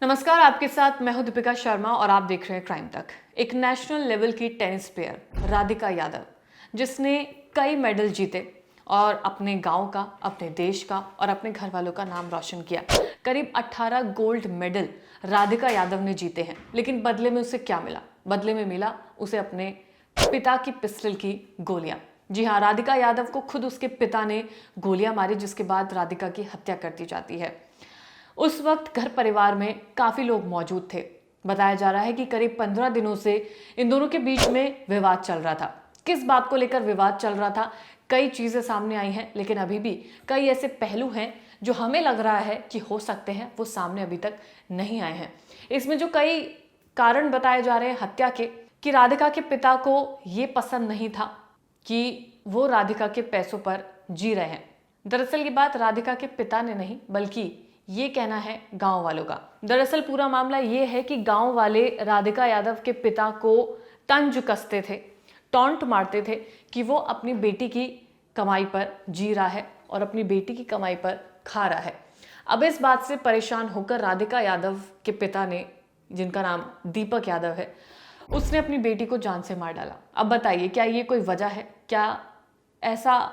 नमस्कार, आपके साथ मैं हूं दीपिका शर्मा और आप देख रहे हैं क्राइम तक। एक नेशनल लेवल की टेनिस प्लेयर राधिका यादव, जिसने कई मेडल जीते और अपने गांव का, अपने देश का और अपने घर वालों का नाम रोशन किया। करीब 18 गोल्ड मेडल राधिका यादव ने जीते हैं, लेकिन बदले में उसे क्या मिला? बदले में मिला उसे अपने पिता की पिस्टल की गोलियां। जी हाँ, राधिका यादव को खुद उसके पिता ने गोलियां मारी, जिसके बाद राधिका की हत्या कर दी जाती है। उस वक्त घर परिवार में काफी लोग मौजूद थे। बताया जा रहा है कि करीब 15 दिनों से इन दोनों के बीच में विवाद चल रहा था। किस बात को लेकर विवाद चल रहा था, कई चीजें सामने आई हैं, लेकिन अभी भी कई ऐसे पहलू हैं जो हमें लग रहा है कि हो सकते हैं, वो सामने अभी तक नहीं आए हैं। इसमें जो कई कारण बताए जा रहे हैं हत्या के, कि राधिका के पिता को ये पसंद नहीं था कि वो राधिका के पैसों पर जी रहे हैं। दरअसल ये बात राधिका के पिता ने नहीं, बल्कि ये कहना है गांव वालों का। दरअसल पूरा मामला ये है कि गांव वाले राधिका यादव के पिता को तंज कसते थे, टॉन्ट मारते थे कि वो अपनी बेटी की कमाई पर जी रहा है और अपनी बेटी की कमाई पर खा रहा है। अब इस बात से परेशान होकर राधिका यादव के पिता ने, जिनका नाम दीपक यादव है, उसने अपनी बेटी को जान से मार डाला। अब बताइए, क्या ये कोई वजह है? क्या ऐसा,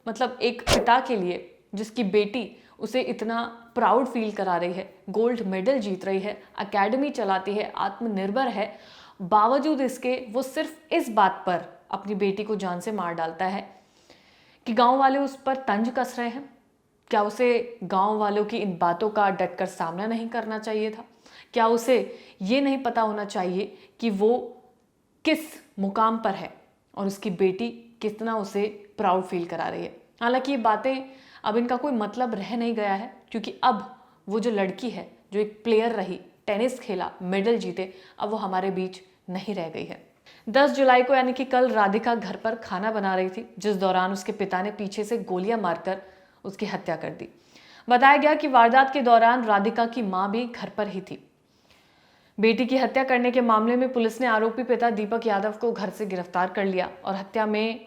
मतलब एक पिता के लिए जिसकी बेटी उसे इतना प्राउड फील करा रही है, गोल्ड मेडल जीत रही है, एकेडमी चलाती है, आत्मनिर्भर है, बावजूद इसके वो सिर्फ इस बात पर अपनी बेटी को जान से मार डालता है कि गांव वाले उस पर तंज कस रहे हैं? क्या उसे गांव वालों की इन बातों का डटकर सामना नहीं करना चाहिए था? क्या उसे ये नहीं पता होना चाहिए कि वो किस मुकाम पर है और उसकी बेटी कितना उसे प्राउड फील करा रही है? हालांकि ये बातें अब इनका कोई मतलब रह नहीं गया है, क्योंकि अब वो जो लड़की है, जो एक प्लेयर रही, टेनिस खेला, मेडल जीते, अब वो हमारे बीच नहीं रह गई है। 10 जुलाई को यानी कि कल राधिका घर पर खाना बना रही थी, जिस दौरान उसके पिता ने पीछे से गोलियां मारकर उसकी हत्या कर दी। बताया गया कि वारदात के दौरान राधिका की मां भी घर पर ही थी। बेटी की हत्या करने के मामले में पुलिस ने आरोपी पिता दीपक यादव को घर से गिरफ्तार कर लिया और हत्या में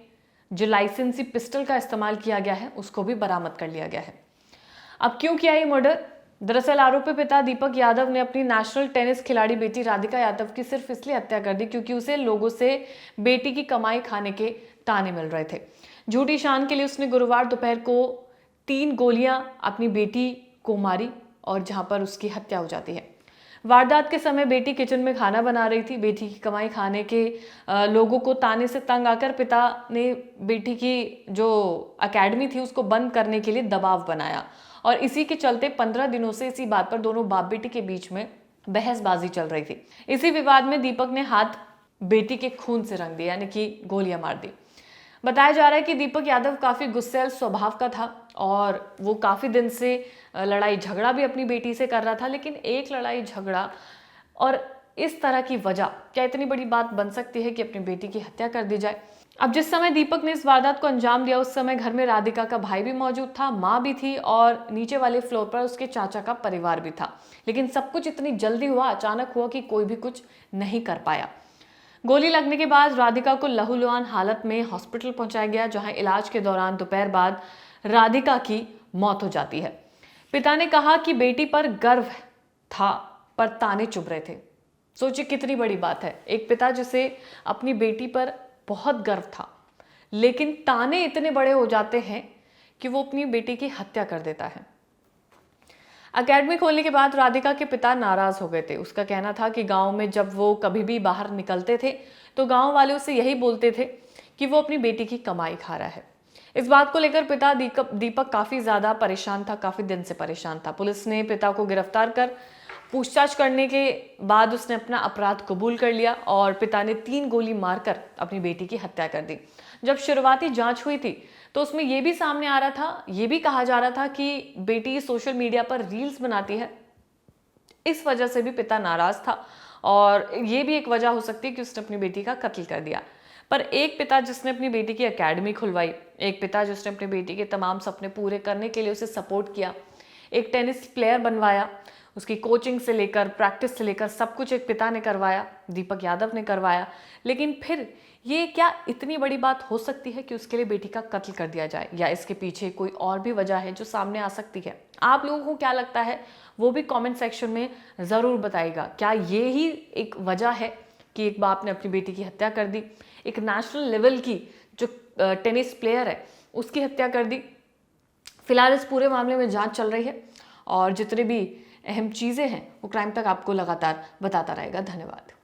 जो लाइसेंसी पिस्टल का इस्तेमाल किया गया है उसको भी बरामद कर लिया गया है। अब क्यों किया ये मर्डर? दरअसल आरोपी पिता दीपक यादव ने अपनी नेशनल टेनिस खिलाड़ी बेटी राधिका यादव की सिर्फ इसलिए हत्या कर दी क्योंकि उसे लोगों से बेटी की कमाई खाने के ताने मिल रहे थे। झूठी शान के लिए उसने गुरुवार दोपहर को 3 गोलियां अपनी बेटी को मारी और जहां पर उसकी हत्या हो जाती है। वारदात के समय बेटी किचन में खाना बना रही थी। बेटी की कमाई खाने के लोगों को ताने से तंग आकर पिता ने बेटी की जो एकेडमी थी उसको बंद करने के लिए दबाव बनाया और इसी के चलते 15 दिनों से इसी बात पर दोनों बाप बेटी के बीच में बहसबाजी चल रही थी। इसी विवाद में दीपक ने हाथ बेटी के खून से रंग दिया, यानी कि गोलियां मार दी। बताया जा रहा है कि दीपक यादव काफी गुस्सैल स्वभाव का था और वो काफी दिन से लड़ाई झगड़ा भी अपनी बेटी से कर रहा था, लेकिन एक लड़ाई झगड़ा और इस तरह की वजह क्या इतनी बड़ी बात बन सकती है कि अपनी बेटी की हत्या कर दी जाए? अब जिस समय दीपक ने इस वारदात को अंजाम दिया उस समय घर में राधिका का भाई भी मौजूद था, माँ भी थी और नीचे वाले फ्लोर पर उसके चाचा का परिवार भी था। लेकिन सब कुछ इतनी जल्दी हुआ, अचानक हुआ कि कोई भी कुछ नहीं कर पाया। गोली लगने के बाद राधिका को लहूलुहान हालत में हॉस्पिटल पहुंचाया गया, जहां इलाज के दौरान दोपहर बाद राधिका की मौत हो जाती है। पिता ने कहा कि बेटी पर गर्व था पर ताने चुभ रहे थे। सोचिए कितनी बड़ी बात है, एक पिता जिसे अपनी बेटी पर बहुत गर्व था, लेकिन ताने इतने बड़े हो जाते हैं कि वो अपनी बेटी की हत्या कर देता है। एकेडमी खोलने के बाद राधिका के पिता नाराज हो गए थे। उसका कहना था कि गांव में जब वो कभी भी बाहर निकलते थे तो गांव वाले उससे यही बोलते थे कि वो अपनी बेटी की कमाई खा रहा है। इस बात को लेकर पिता दीपक काफी ज्यादा परेशान था, काफी दिन से परेशान था। पुलिस ने पिता को गिरफ्तार कर पूछताछ करने के बाद उसने अपना अपराध कबूल कर लिया और पिता ने 3 गोली मारकर अपनी बेटी की हत्या कर दी। जब शुरुआती जांच हुई थी तो उसमें यह भी सामने आ रहा था, यह भी कहा जा रहा था कि बेटी सोशल मीडिया पर रील्स बनाती है, इस वजह से भी पिता नाराज था और ये भी एक वजह हो सकती है कि उसने अपनी बेटी का कत्ल कर दिया। पर एक पिता जिसने अपनी बेटी की एकेडमी खुलवाई, एक पिता जिसने अपनी बेटी के तमाम सपने पूरे करने के लिए उसे सपोर्ट किया, एक टेनिस प्लेयर बनवाया, उसकी कोचिंग से लेकर प्रैक्टिस से लेकर सब कुछ एक पिता ने करवाया, दीपक यादव ने करवाया। लेकिन फिर ये क्या इतनी बड़ी बात हो सकती है कि उसके लिए बेटी का कत्ल कर दिया जाए, या इसके पीछे कोई और भी वजह है जो सामने आ सकती है? आप लोगों को क्या लगता है वो भी कमेंट सेक्शन में ज़रूर बताइएगा। क्या ये ही एक वजह है कि एक बाप ने अपनी बेटी की हत्या कर दी, एक नेशनल लेवल की जो टेनिस प्लेयर है उसकी हत्या कर दी? फिलहाल इस पूरे मामले में जांच चल रही है और जितने भी अहम चीज़ें हैं वो क्राइम तक आपको लगातार बताता रहेगा। धन्यवाद।